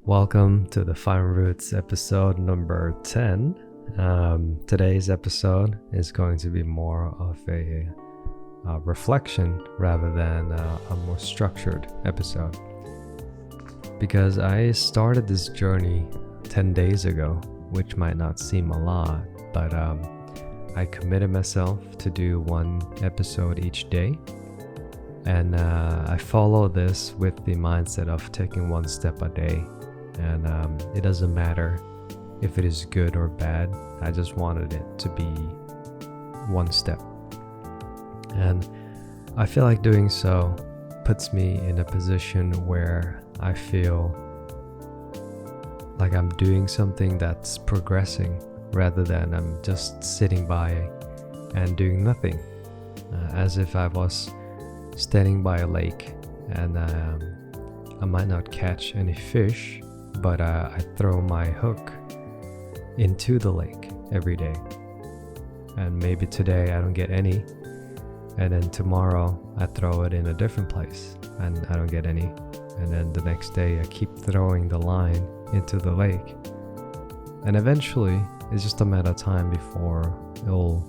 Welcome to the Fine Roots episode number 10. Today's episode is going to be more of a reflection rather than a more structured episode. Because I started this journey 10 days ago, which might not seem a lot, but I committed myself to do one episode each day. And I follow this with the mindset of taking one step a day. And it doesn't matter if it is good or bad. I just wanted it to be one step. And I feel like doing so puts me in a position where I feel like I'm doing something that's progressing rather than I'm just sitting by and doing nothing. As if I was standing by a lake and I might not catch any fish, but I throw my hook into the lake every day. And maybe today I don't get any, and then tomorrow I throw it in a different place and I don't get any. And then the next day I keep throwing the line into the lake. And eventually it's just a matter of time before it'll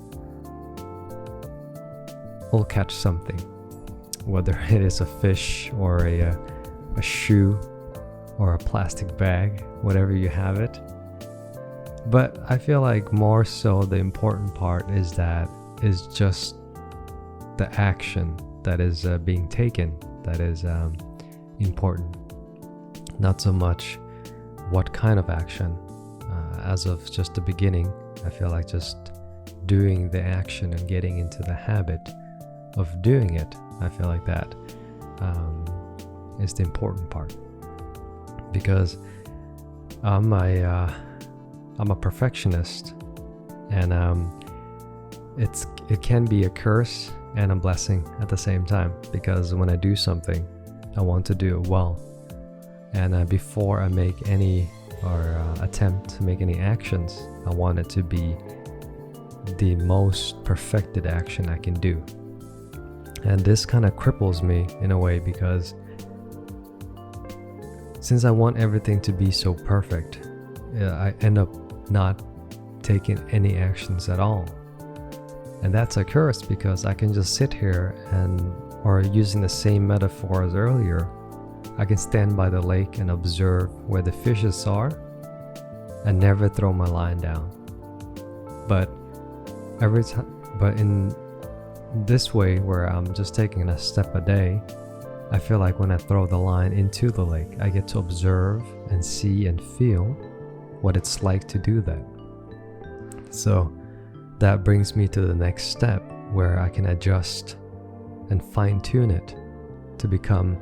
catch something. Whether it is a fish or a shoe or a plastic bag, whatever you have it. But I feel like more so the important part is just the action that is being taken that is important. Not so much what kind of action. As of just the beginning, I feel like just doing the action and getting into the habit of doing it. I feel like that is the important part. Because I'm a perfectionist, and it can be a curse and a blessing at the same time. Because when I do something, I want to do it well, and before I make any or attempt to make any actions, I want it to be the most perfected action I can do. And this kind of cripples me in a way, because since I want everything to be so perfect, I end up not taking any actions at all. And that's a curse, because I can just sit here or using the same metaphor as earlier, I can stand by the lake and observe where the fishes are and never throw my line down. But in this way, where I'm just taking a step a day, I feel like when I throw the line into the lake, I get to observe and see and feel what it's like to do that. So that brings me to the next step, where I can adjust and fine-tune it to become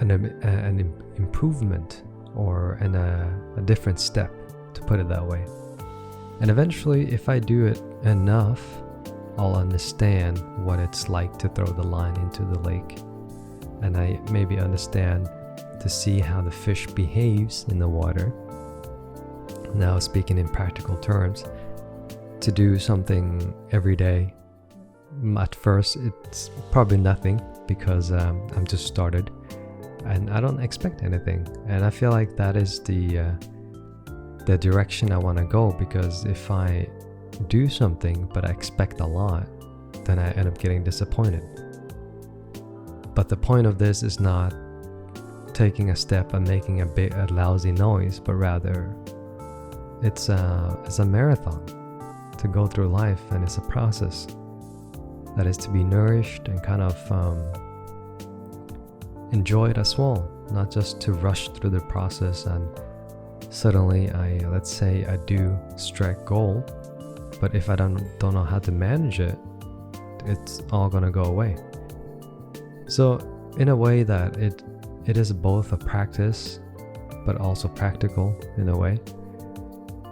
an improvement or a different step, to put it that way. And eventually, if I do it enough, I'll understand what it's like to throw the line into the lake. And I maybe understand to see how the fish behaves in the water. Now, speaking in practical terms, to do something every day, at first it's probably nothing, because I'm just started and I don't expect anything. And I feel like that is the direction I want to go, because if I do something but I expect a lot, then I end up getting disappointed. But the point of this is not taking a step and making a lousy noise, but rather it's a marathon to go through life, and it's a process that is to be nourished and kind of enjoyed as well, not just to rush through the process and suddenly let's say I do strike gold, but if I don't know how to manage it, it's all gonna go away. So in a way that it is both a practice but also practical in a way,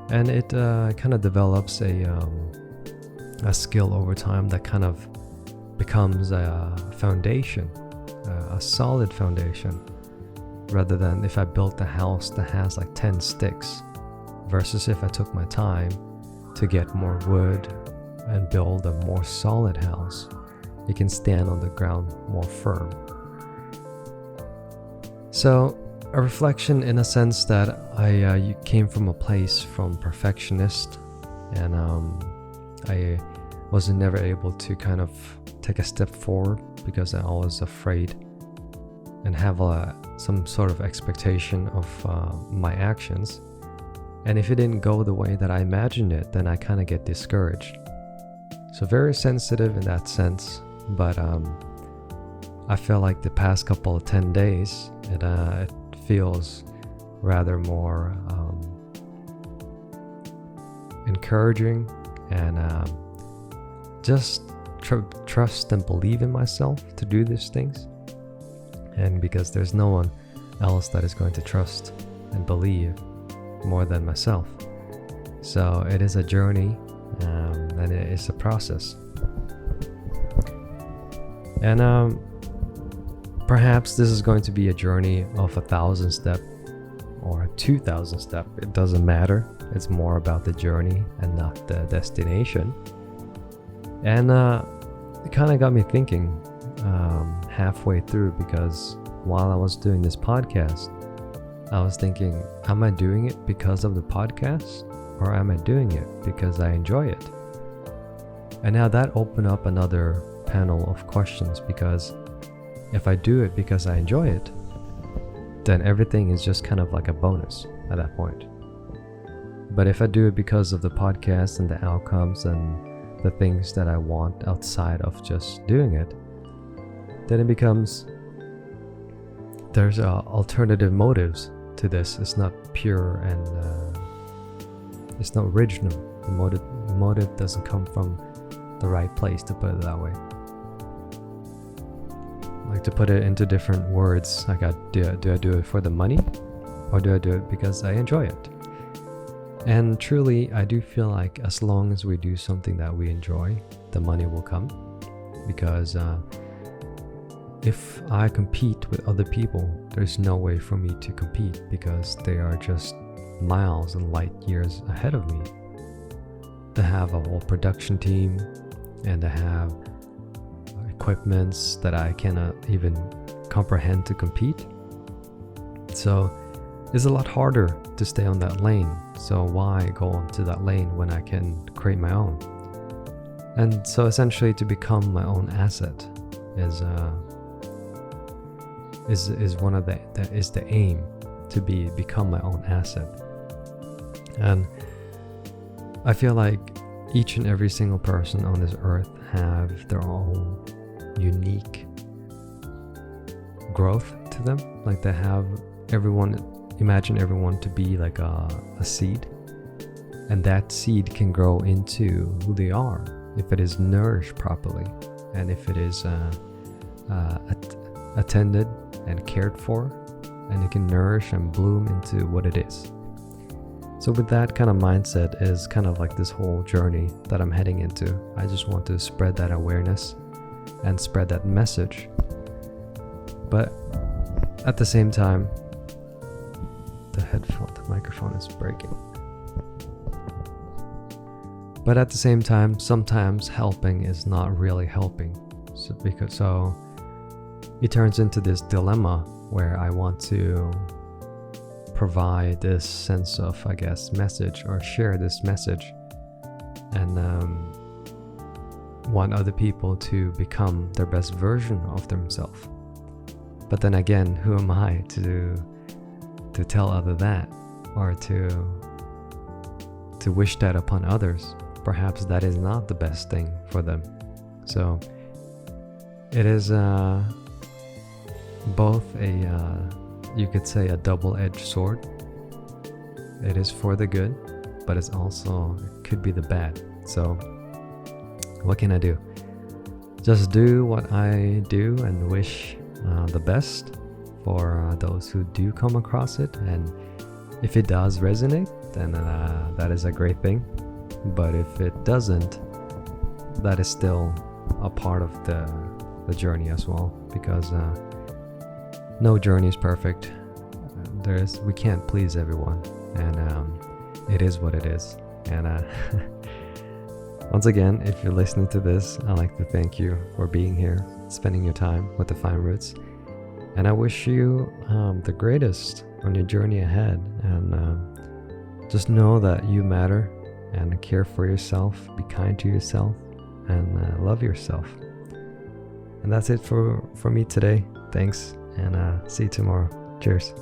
and it kind of develops a skill over time that kind of becomes a foundation, a solid foundation, rather than if I built a house that has like 10 sticks, versus if I took my time to get more wood and build a more solid house. It can stand on the ground more firm. So a reflection in a sense that I came from a place from perfectionist, and I was never able to kind of take a step forward because I was afraid and have some sort of expectation of my actions. And if it didn't go the way that I imagined it, then I kind of get discouraged. So very sensitive in that sense, but I feel like the past couple of 10 days, it feels rather more encouraging, and just trust and believe in myself to do these things. And because there's no one else that is going to trust and believe more than myself. So it is a journey, and it is a process. And perhaps this is going to be a journey of 1,000 steps or 2,000 steps. It doesn't matter. It's more about the journey and not the destination. And it kind of got me thinking halfway through, because while I was doing this podcast, I was thinking, am I doing it because of the podcast, or am I doing it because I enjoy it? And now that opened up another panel of questions, because if I do it because I enjoy it, then everything is just kind of like a bonus at that point. But if I do it because of the podcast and the outcomes and the things that I want outside of just doing it, then it becomes, there's alternative motives to this. It's not pure and it's not original. The motive doesn't come from the right place, to put it that way. Like, to put it into different words, like, do I do it for the money, or do I do it because I enjoy it? And truly, I do feel like as long as we do something that we enjoy, the money will come. Because if I compete with other people, there's no way for me to compete, because they are just miles and light years ahead of me. They have a whole production team, and they have equipments that I cannot even comprehend to compete. So it's a lot harder to stay on that lane. So why go onto that lane when I can create my own? And so essentially, to become my own asset is one of the aim, to become my own asset. And I feel like each and every single person on this earth have their own unique growth to them. Like, they have imagine everyone to be like a seed, and that seed can grow into who they are if it is nourished properly, and if it is attended and cared for, and it can nourish and bloom into what it is. So with that kind of mindset is kind of like this whole journey that I'm heading into. I just want to spread that awareness and spread that message. But at the same time, the microphone is breaking. But at the same time, sometimes helping is not really helping. So it turns into this dilemma where I want to provide this sense of, I guess, message, or share this message, and want other people to become their best version of themselves. But then again, who am I to tell others that, or to wish that upon others? Perhaps that is not the best thing for them. So it is both you could say a double-edged sword. It is for the good, but it could be the bad. So what can I do? Just do what I do and wish the best for those who do come across it. And if it does resonate, then that is a great thing. But if it doesn't, that is still a part of the journey as well, because no journey is perfect. We can't please everyone, and it is what it is. And once again, if you're listening to this, I'd like to thank you for being here, spending your time with the Fine Roots. And I wish you the greatest on your journey ahead. And just know that you matter, and care for yourself, be kind to yourself, and love yourself. And that's it for me today. Thanks, and see you tomorrow. Cheers.